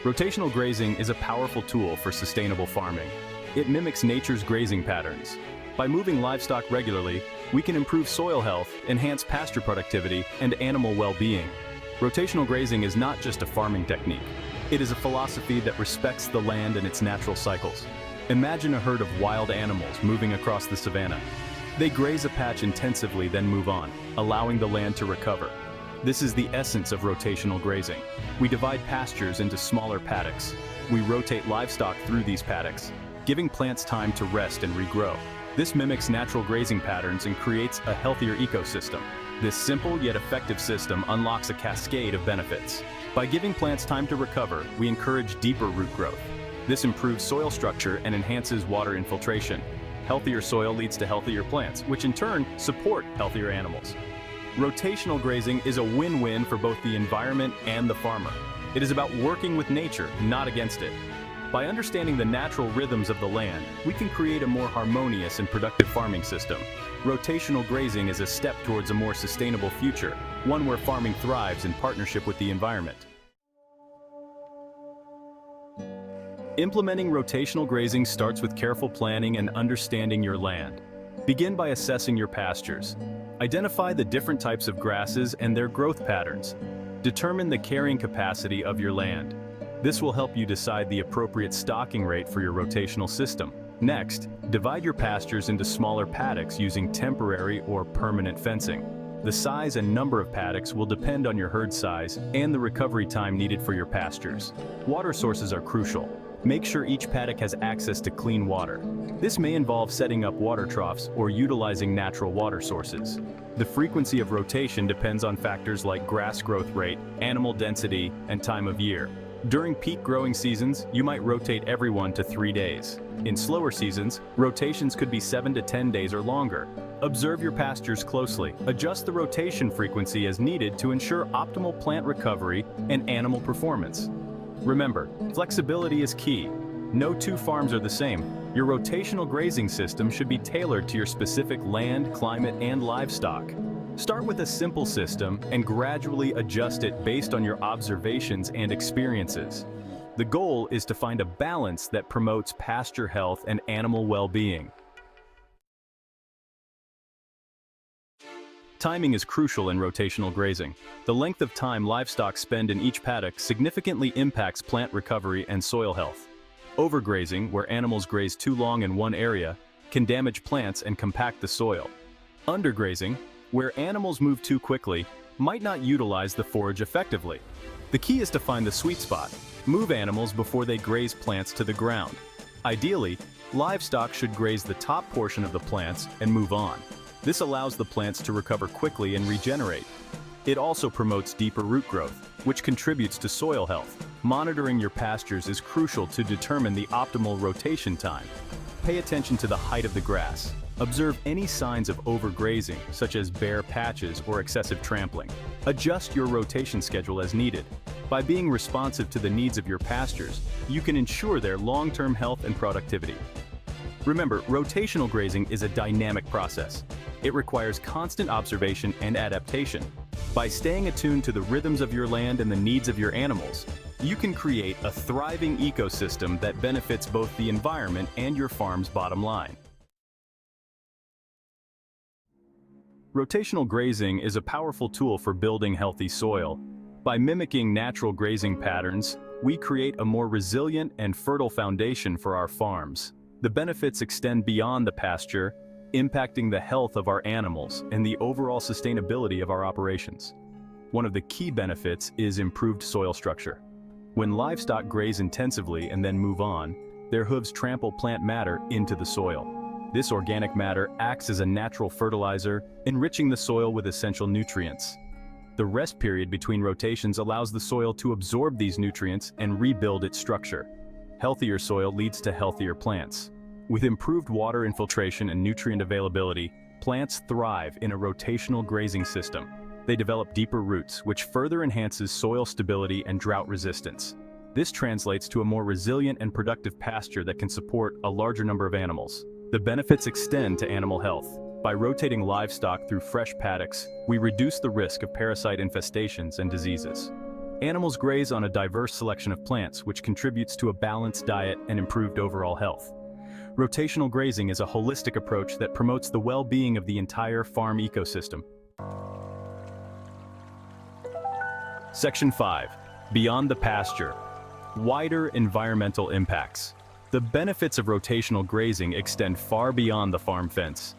Rotational grazing is a powerful tool for sustainable farming. It mimics nature's grazing patterns. By moving livestock regularly, we can improve soil health, enhance pasture productivity, and animal well-being. Rotational grazing is not just a farming technique. It is a philosophy that respects the land and its natural cycles. Imagine a herd of wild animals moving across the savanna. They graze a patch intensively, then move on, allowing the land to recover. This is the essence of rotational grazing. We divide pastures into smaller paddocks. We rotate livestock through these paddocks, giving plants time to rest and regrow. This mimics natural grazing patterns and creates a healthier ecosystem. This simple yet effective system unlocks a cascade of benefits. By giving plants time to recover, we encourage deeper root growth. This improves soil structure and enhances water infiltration. Healthier soil leads to healthier plants, which in turn support healthier animals. Rotational grazing is a win-win for both the environment and the farmer. It is about working with nature, not against it. By understanding the natural rhythms of the land, we can create a more harmonious and productive farming system. Rotational grazing is a step towards a more sustainable future, one where farming thrives in partnership with the environment. Implementing rotational grazing starts with careful planning and understanding your land. Begin by assessing your pastures. Identify the different types of grasses and their growth patterns. Determine the carrying capacity of your land. This will help you decide the appropriate stocking rate for your rotational system. Next, divide your pastures into smaller paddocks using temporary or permanent fencing. The size and number of paddocks will depend on your herd size and the recovery time needed for your pastures. Water sources are crucial. Make sure each paddock has access to clean water. This may involve setting up water troughs or utilizing natural water sources. The frequency of rotation depends on factors like grass growth rate, animal density, and time of year. During peak growing seasons, you might rotate every 1 to 3 days. In slower seasons, rotations could be 7 to 10 days or longer. Observe your pastures closely. Adjust the rotation frequency as needed to ensure optimal plant recovery and animal performance. Remember, flexibility is key. No two farms are the same. Your rotational grazing system should be tailored to your specific land, climate, and livestock. Start with a simple system and gradually adjust it based on your observations and experiences. The goal is to find a balance that promotes pasture health and animal well-being. Timing is crucial in rotational grazing. The length of time livestock spend in each paddock significantly impacts plant recovery and soil health. Overgrazing, where animals graze too long in one area, can damage plants and compact the soil. Undergrazing, where animals move too quickly, might not utilize the forage effectively. The key is to find the sweet spot. Move animals before they graze plants to the ground. Ideally, livestock should graze the top portion of the plants and move on. This allows the plants to recover quickly and regenerate. It also promotes deeper root growth, which contributes to soil health. Monitoring your pastures is crucial to determine the optimal rotation time. Pay attention to the height of the grass. Observe any signs of overgrazing, such as bare patches or excessive trampling. Adjust your rotation schedule as needed. By being responsive to the needs of your pastures, you can ensure their long-term health and productivity. Remember, rotational grazing is a dynamic process. It requires constant observation and adaptation. By staying attuned to the rhythms of your land and the needs of your animals, you can create a thriving ecosystem that benefits both the environment and your farm's bottom line. Rotational grazing is a powerful tool for building healthy soil. By mimicking natural grazing patterns, we create a more resilient and fertile foundation for our farms. The benefits extend beyond the pasture, impacting the health of our animals and the overall sustainability of our operations. One of the key benefits is improved soil structure. When livestock graze intensively and then move on, their hooves trample plant matter into the soil. This organic matter acts as a natural fertilizer, enriching the soil with essential nutrients. The rest period between rotations allows the soil to absorb these nutrients and rebuild its structure. Healthier soil leads to healthier plants. With improved water infiltration and nutrient availability, plants thrive in a rotational grazing system. They develop deeper roots, which further enhances soil stability and drought resistance. This translates to a more resilient and productive pasture that can support a larger number of animals. The benefits extend to animal health. By rotating livestock through fresh paddocks, we reduce the risk of parasite infestations and diseases. Animals graze on a diverse selection of plants, which contributes to a balanced diet and improved overall health. Rotational grazing is a holistic approach that promotes the well-being of the entire farm ecosystem. Section 5. Beyond the pasture. Wider environmental impacts. The benefits of rotational grazing extend far beyond the farm fence.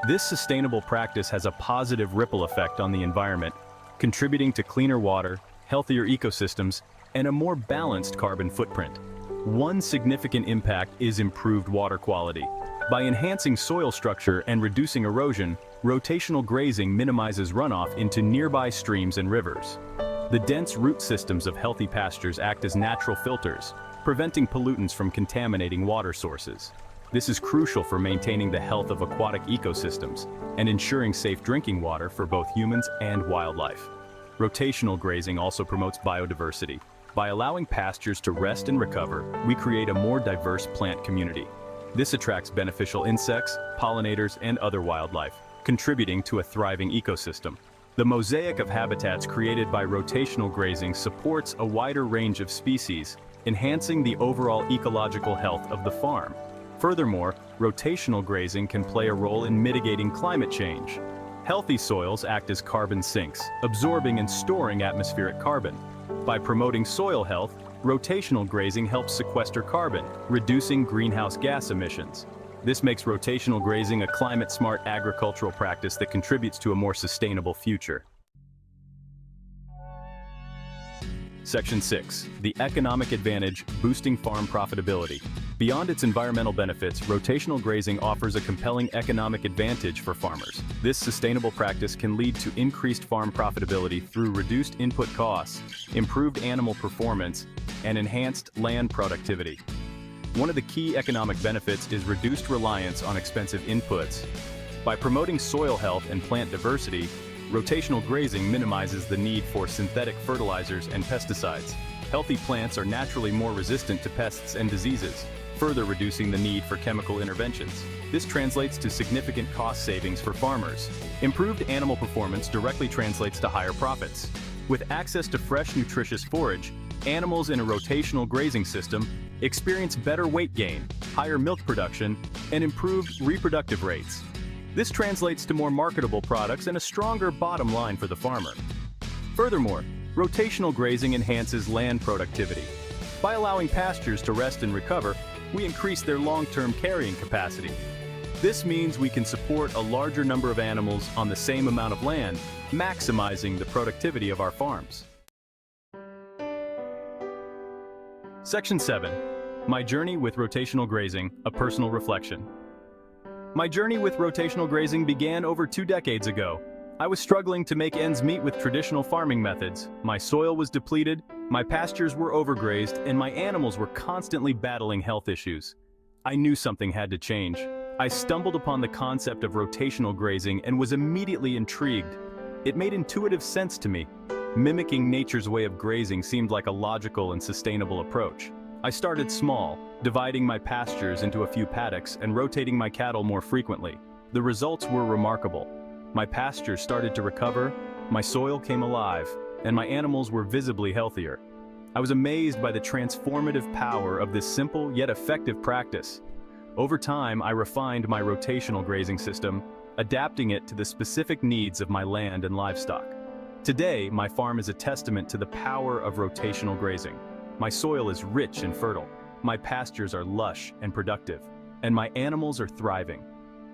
This sustainable practice has a positive ripple effect on the environment, contributing to cleaner water, healthier ecosystems, and a more balanced carbon footprint. One significant impact is improved water quality. By enhancing soil structure and reducing erosion, rotational grazing minimizes runoff into nearby streams and rivers. The dense root systems of healthy pastures act as natural filters, preventing pollutants from contaminating water sources. This is crucial for maintaining the health of aquatic ecosystems and ensuring safe drinking water for both humans and wildlife. Rotational grazing also promotes biodiversity. By allowing pastures to rest and recover, we create a more diverse plant community. This attracts beneficial insects, pollinators, and other wildlife, contributing to a thriving ecosystem. The mosaic of habitats created by rotational grazing supports a wider range of species, enhancing the overall ecological health of the farm. Furthermore, rotational grazing can play a role in mitigating climate change. Healthy soils act as carbon sinks, absorbing and storing atmospheric carbon. By promoting soil health, rotational grazing helps sequester carbon, reducing greenhouse gas emissions. This makes rotational grazing a climate-smart agricultural practice that contributes to a more sustainable future. Section 6. The economic advantage, boosting farm profitability. Beyond its environmental benefits, rotational grazing offers a compelling economic advantage for farmers. This sustainable practice can lead to increased farm profitability through reduced input costs, improved animal performance, and enhanced land productivity. One of the key economic benefits is reduced reliance on expensive inputs. By promoting soil health and plant diversity, rotational grazing minimizes the need for synthetic fertilizers and pesticides. Healthy plants are naturally more resistant to pests and diseases, further reducing the need for chemical interventions. This translates to significant cost savings for farmers. Improved animal performance directly translates to higher profits. With access to fresh, nutritious forage, animals in a rotational grazing system experience better weight gain, higher milk production, and improved reproductive rates. This translates to more marketable products and a stronger bottom line for the farmer. Furthermore, rotational grazing enhances land productivity. By allowing pastures to rest and recover, we increase their long-term carrying capacity. This means we can support a larger number of animals on the same amount of land, maximizing the productivity of our farms. Section 7. My journey with rotational grazing, a personal reflection. My journey with rotational grazing began over 2 decades ago. I was struggling to make ends meet with traditional farming methods. My soil was depleted, my pastures were overgrazed, and my animals were constantly battling health issues. I knew something had to change. I stumbled upon the concept of rotational grazing and was immediately intrigued. It made intuitive sense to me. Mimicking nature's way of grazing seemed like a logical and sustainable approach. I started small, dividing my pastures into a few paddocks and rotating my cattle more frequently. The results were remarkable. My pastures started to recover, my soil came alive, and my animals were visibly healthier. I was amazed by the transformative power of this simple yet effective practice. Over time, I refined my rotational grazing system, adapting it to the specific needs of my land and livestock. Today, my farm is a testament to the power of rotational grazing. My soil is rich and fertile, my pastures are lush and productive, and my animals are thriving.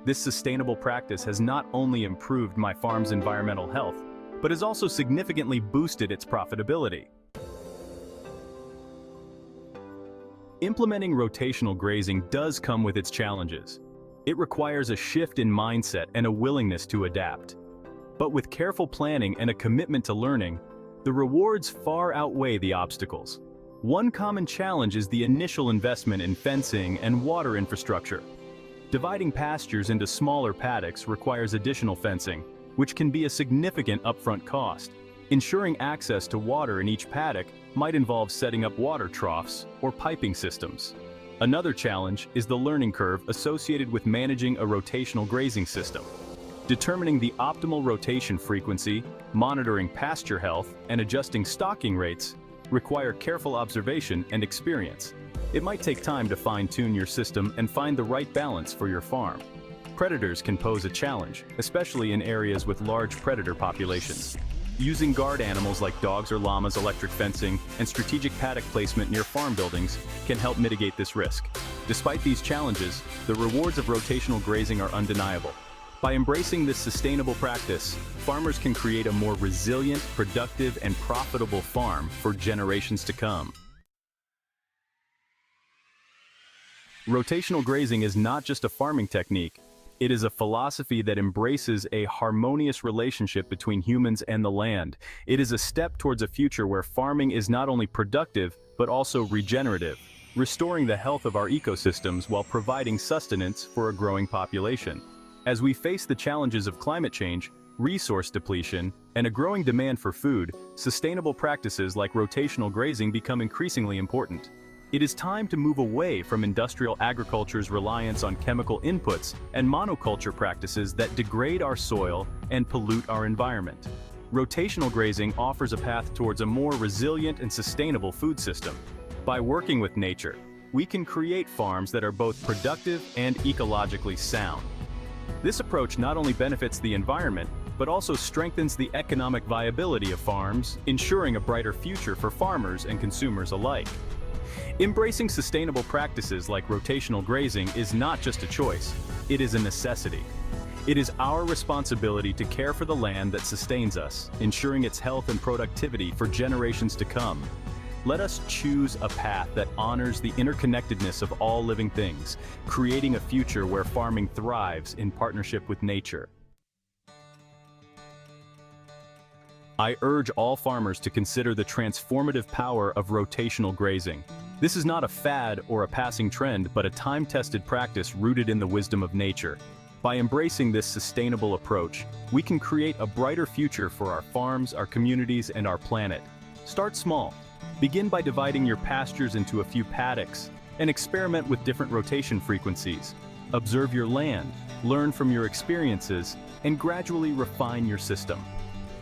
This sustainable practice has not only improved my farm's environmental health, but has also significantly boosted its profitability. Implementing rotational grazing does come with its challenges. It requires a shift in mindset and a willingness to adapt. But with careful planning and a commitment to learning, the rewards far outweigh the obstacles. One common challenge is the initial investment in fencing and water infrastructure. Dividing pastures into smaller paddocks requires additional fencing, which can be a significant upfront cost. Ensuring access to water in each paddock might involve setting up water troughs or piping systems. Another challenge is the learning curve associated with managing a rotational grazing system. Determining the optimal rotation frequency, monitoring pasture health, and adjusting stocking rates require careful observation and experience. It might take time to fine-tune your system and find the right balance for your farm. Predators can pose a challenge, especially in areas with large predator populations. Using guard animals like dogs or llamas, electric fencing, and strategic paddock placement near farm buildings can help mitigate this risk. Despite these challenges, the rewards of rotational grazing are undeniable. By embracing this sustainable practice, farmers can create a more resilient, productive, and profitable farm for generations to come. Rotational grazing is not just a farming technique. It is a philosophy that embraces a harmonious relationship between humans and the land. It is a step towards a future where farming is not only productive, but also regenerative, restoring the health of our ecosystems while providing sustenance for a growing population. As we face the challenges of climate change, resource depletion, and a growing demand for food, sustainable practices like rotational grazing become increasingly important. It is time to move away from industrial agriculture's reliance on chemical inputs and monoculture practices that degrade our soil and pollute our environment. Rotational grazing offers a path towards a more resilient and sustainable food system. By working with nature, we can create farms that are both productive and ecologically sound. This approach not only benefits the environment, but also strengthens the economic viability of farms, ensuring a brighter future for farmers and consumers alike. Embracing sustainable practices like rotational grazing is not just a choice, it is a necessity. It is our responsibility to care for the land that sustains us, ensuring its health and productivity for generations to come. Let us choose a path that honors the interconnectedness of all living things, creating a future where farming thrives in partnership with nature. I urge all farmers to consider the transformative power of rotational grazing. This is not a fad or a passing trend, but a time-tested practice rooted in the wisdom of nature. By embracing this sustainable approach, we can create a brighter future for our farms, our communities, and our planet. Start small. Begin by dividing your pastures into a few paddocks and experiment with different rotation frequencies. Observe your land, learn from your experiences, and gradually refine your system.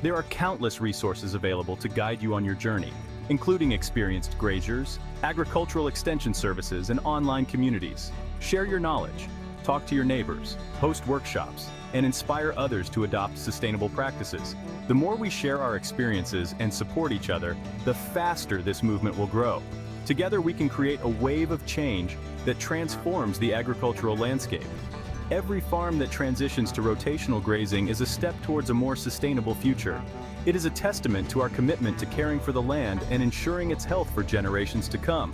There are countless resources available to guide you on your journey, including experienced grazers, agricultural extension services, and online communities. Share your knowledge, talk to your neighbors, host workshops, and inspire others to adopt sustainable practices. The more we share our experiences and support each other, the faster this movement will grow. Together we can create a wave of change that transforms the agricultural landscape. Every farm that transitions to rotational grazing is a step towards a more sustainable future. It is a testament to our commitment to caring for the land and ensuring its health for generations to come.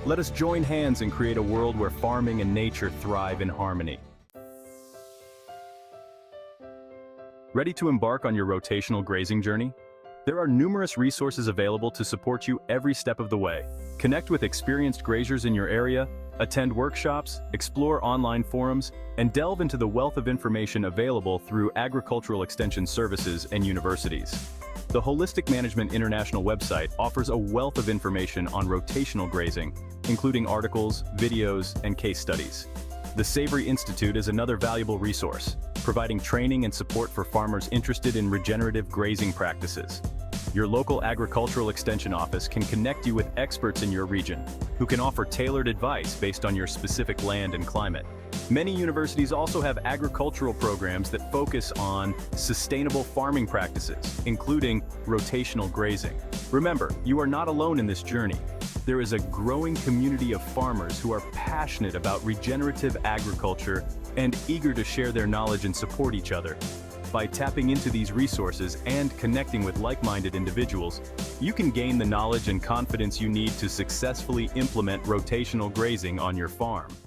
Let us join hands and create a world where farming and nature thrive in harmony. Ready to embark on your rotational grazing journey? There are numerous resources available to support you every step of the way. Connect with experienced grazers in your area, attend workshops, explore online forums, and delve into the wealth of information available through agricultural extension services and universities. The Holistic Management International website offers a wealth of information on rotational grazing, including articles, videos, and case studies. The Savory Institute is another valuable resource, providing training and support for farmers interested in regenerative grazing practices. Your local agricultural extension office can connect you with experts in your region, who can offer tailored advice based on your specific land and climate. Many universities also have agricultural programs that focus on sustainable farming practices, including rotational grazing. Remember, you are not alone in this journey. There is a growing community of farmers who are passionate about regenerative agriculture and eager to share their knowledge and support each other. By tapping into these resources and connecting with like-minded individuals, you can gain the knowledge and confidence you need to successfully implement rotational grazing on your farm.